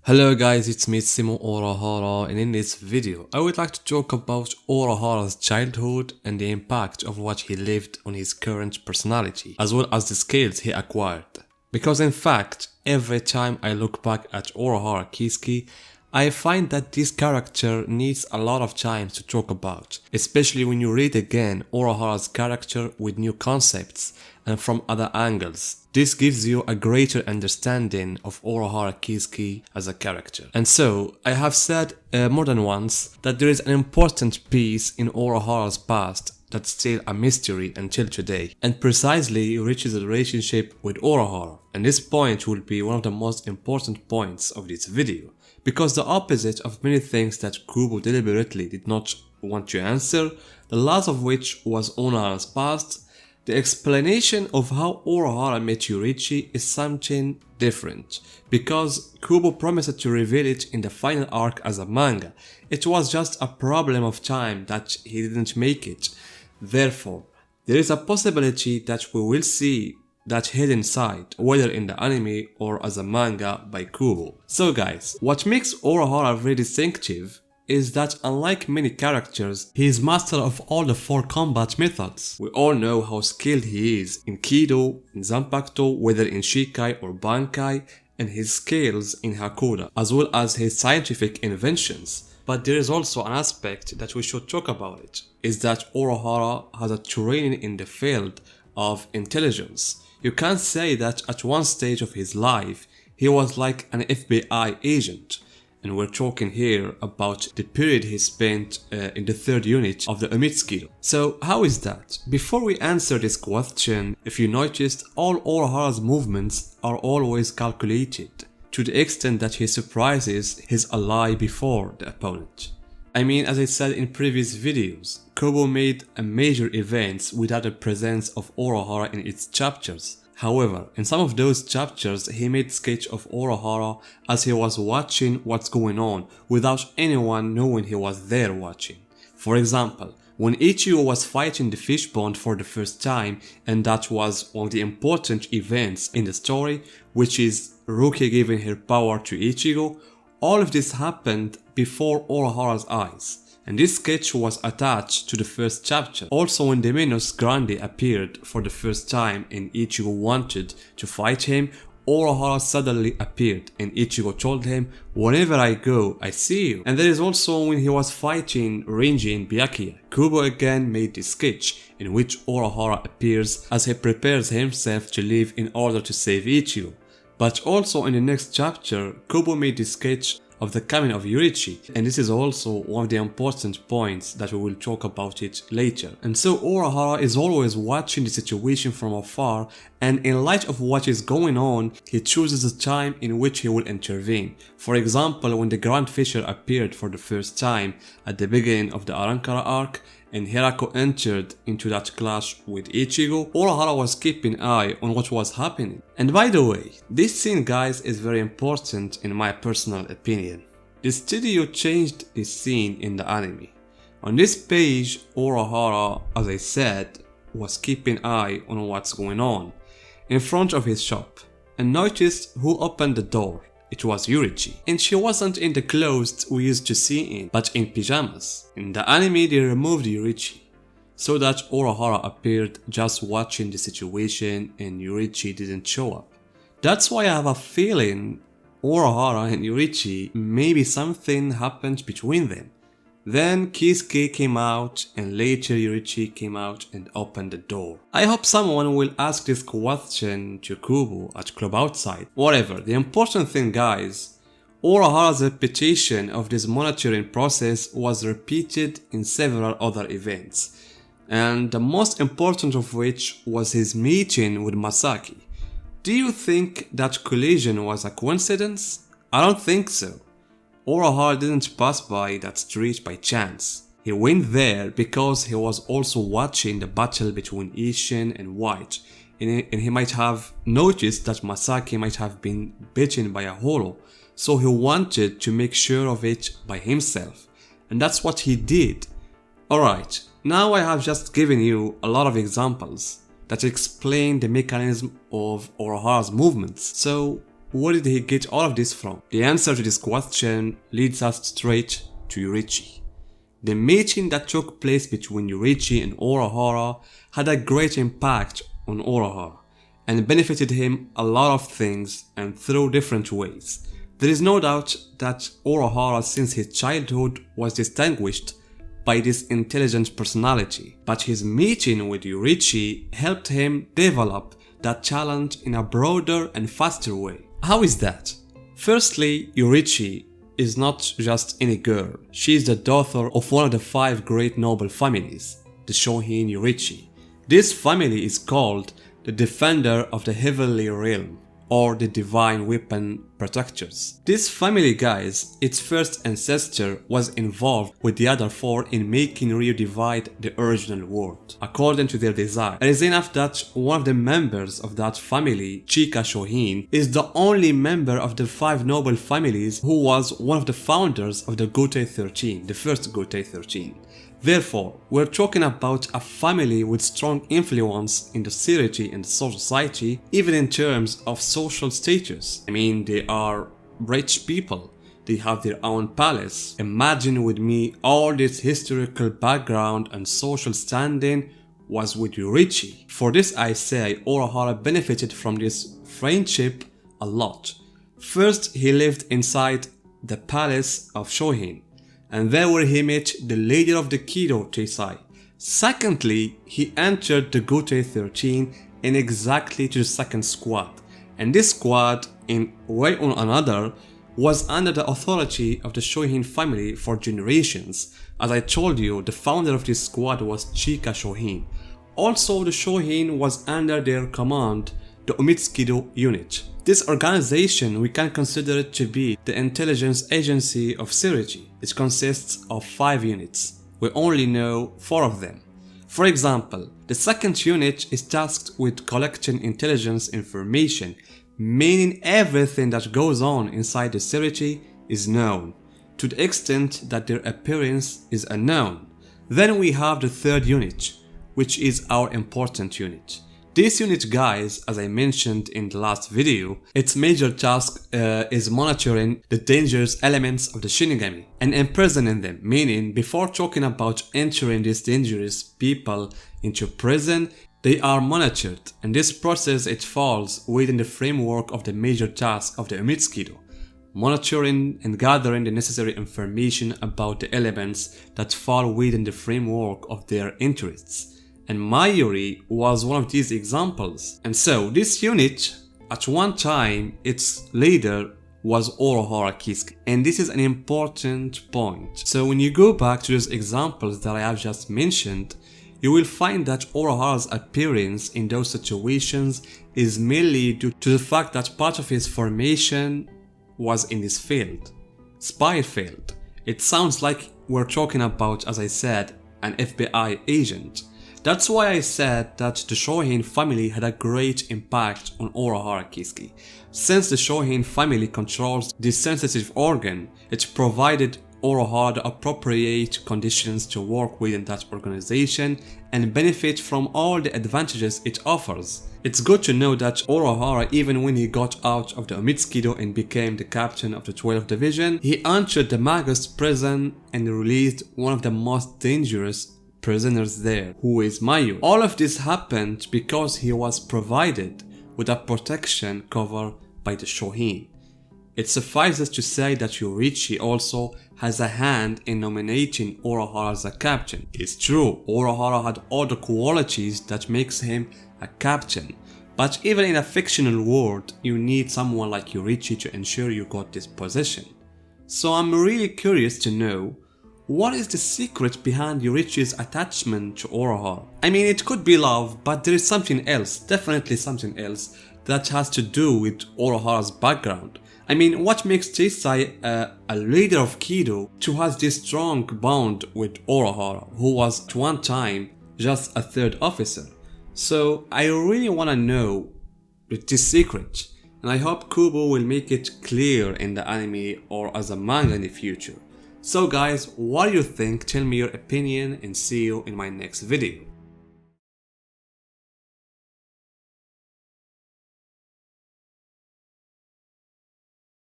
Hello guys, it's me Simo Urahara, and in this video I would like to talk about Urahara's childhood and the impact of what he lived on his current personality, as well as the skills he acquired. Because in fact, every time I look back at Urahara Kiisuke, I find that this character needs a lot of time to talk about, especially when you read again Urahara's character with new concepts and from other angles. This gives you a greater understanding of Urahara Kiisuke as a character. And so, I have said more than once that there is an important piece in Urahara's past that's still a mystery until today, and precisely Yoruichi's relationship with Urahara. And this point will be one of the most important points of this video, because the opposite of many things that Kubo deliberately did not want to answer, the last of which was Urahara's past, the explanation of how Urahara met Yoruichi is something different, because Kubo promised to reveal it in the final arc as a manga. It was just a problem of time that he didn't make it. Therefore, there is a possibility that we will see that hidden side, whether in the anime or as a manga by Kubo. So guys, what makes Urahara very distinctive is that unlike many characters, he is master of all the 4 combat methods. We all know how skilled he is in Kido, in Zanpakuto, whether in Shikai or Bankai, and his skills in Hakuda, as well as his scientific inventions. But there is also an aspect that we should talk about it, is that Urahara has a training in the field of intelligence. You can say that at one stage of his life, he was like an FBI agent. And we're talking here about the period he spent in the 3rd unit of the Umitsukido. So how is that? Before we answer this question, if you noticed, all Urahara's movements are always calculated, to the extent that he surprises his ally before the opponent. I mean, as I said in previous videos, Kubo made a major events without the presence of Urahara in its chapters. However, in some of those chapters, he made sketch of Urahara as he was watching what's going on without anyone knowing he was there watching. For example, when Ichigo was fighting the fishbone for the first time, and that was one of the important events in the story, which is Ruki giving her power to Ichigo, all of this happened before Urahara's eyes. And this sketch was attached to the first chapter. Also, when the Minos Grande appeared for the first time and Ichigo wanted to fight him, Urahara suddenly appeared and Ichigo told him, "Whenever I go, I see you." And there is also when he was fighting Renji in Byakuya. Kubo again made this sketch in which Urahara appears as he prepares himself to leave in order to save Ichigo. But also in the next chapter, Kubo made this sketch of the coming of Yoruichi, and this is also one of the important points that we will talk about it later. And so Urahara is always watching the situation from afar, and in light of what is going on, he chooses a time in which he will intervene. For example, when the Grand Fisher appeared for the first time at the beginning of the Arankara arc, and Hirako entered into that clash with Ichigo, Urahara was keeping an eye on what was happening. And by the way, this scene guys is very important in my personal opinion. The studio changed this scene in the anime. On this page, Urahara, as I said, was keeping an eye on what's going on in front of his shop, and noticed who opened the door. It was Yoruichi, and she wasn't in the clothes we used to see in, but in pajamas. In the anime they removed Yoruichi, so that Urahara appeared just watching the situation and Yoruichi didn't show up. That's why I have a feeling Urahara and Yoruichi, maybe something happened between them. Then Kiisuke came out, and later Yoruichi came out and opened the door. I hope someone will ask this question to Kubo at Club Outside. Whatever, the important thing guys, Urahara's repetition of this monitoring process was repeated in several other events, and the most important of which was his meeting with Masaki. Do you think that collision was a coincidence? I don't think so. Urahara didn't pass by that street by chance. He went there because he was also watching the battle between Isshin and White, and he might have noticed that Masaki might have been bitten by a holo, so he wanted to make sure of it by himself, and that's what he did. Alright, now I have just given you a lot of examples that explain the mechanism of Urahara's movements, so where did he get all of this from? The answer to this question leads us straight to Yoruichi. The meeting that took place between Yoruichi and Urahara had a great impact on Urahara and benefited him a lot of things and through different ways. There is no doubt that Urahara since his childhood was distinguished by this intelligent personality, but his meeting with Yoruichi helped him develop that talent in a broader and faster way. How is that? Firstly, Yoruichi is not just any girl. She is the daughter of one of the 5 great noble families, the Shohin Yoruichi. This family is called the Defender of the Heavenly Realm, or the Divine Weapon Protectors. This family, guys, its first ancestor was involved with the other 4 in making Ryu divide the original world, according to their desire. It is enough that one of the members of that family, Chika Shohin, is the only member of the 5 noble families who was one of the founders of the Gotei 13, the first Gotei 13. Therefore, we're talking about a family with strong influence in the society and the society, even in terms of social status. I mean, they are rich people. They have their own palace. Imagine with me all this historical background and social standing was with Yoruichi. For this I say Urahara benefited from this friendship a lot. First, he lived inside the palace of Shohin, and there where he met the leader of the Kido Teisai. Secondly, he entered the Gotei 13 in exactly to the second squad, and this squad, in way or another, was under the authority of the Shohin family for generations. As I told you, the founder of this squad was Chika Shohin. Also, the Shohin was under their command, the Umitsukido unit. This organization, we can consider it to be the intelligence agency of Yoruichi. It consists of 5 units. We only know 4 of them. For example, the second unit is tasked with collecting intelligence information, meaning everything that goes on inside the Yoruichi is known, to the extent that their appearance is unknown. Then we have the third unit, which is our important unit. This unit, guys, as I mentioned in the last video, its major task is monitoring the dangerous elements of the Shinigami and imprisoning them, meaning before talking about entering these dangerous people into prison, they are monitored, and this process it falls within the framework of the major task of the Umitsukido, monitoring and gathering the necessary information about the elements that fall within the framework of their interests. And Mayuri was one of these examples. And so this unit, at one time, its leader was Urahara Kisuke. And this is an important point. So when you go back to those examples that I have just mentioned, you will find that Urahara's appearance in those situations is mainly due to the fact that part of his formation was in this field, spy field. It sounds like we're talking about, as I said, an FBI agent. That's why I said that the Shohin family had a great impact on Urahara Kisuke. Since the Shohin family controls this sensitive organ, it provided Urahara the appropriate conditions to work within that organization and benefit from all the advantages it offers. It's good to know that Urahara, even when he got out of the Umitsukido and became the captain of the 12th Division, he entered the Magus prison and released one of the most dangerous prisoners there, who is Mayu. All of this happened because he was provided with a protection cover by the Shohin. It suffices to say that Yoruichi also has a hand in nominating Urahara as a captain. It's true, Urahara had all the qualities that makes him a captain, but even in a fictional world, you need someone like Yoruichi to ensure you got this position. So I'm really curious to know, what is the secret behind Yoruichi's attachment to Urahara? I mean, it could be love, but there is something else, definitely something else, that has to do with Urahara's background. I mean, what makes Teisai a leader of Kido to have this strong bond with Urahara, who was at one time just a 3rd officer? So I really want to know this secret, and I hope Kubo will make it clear in the anime or as a manga in the future. So guys, what do you think? Tell me your opinion and see you in my next video.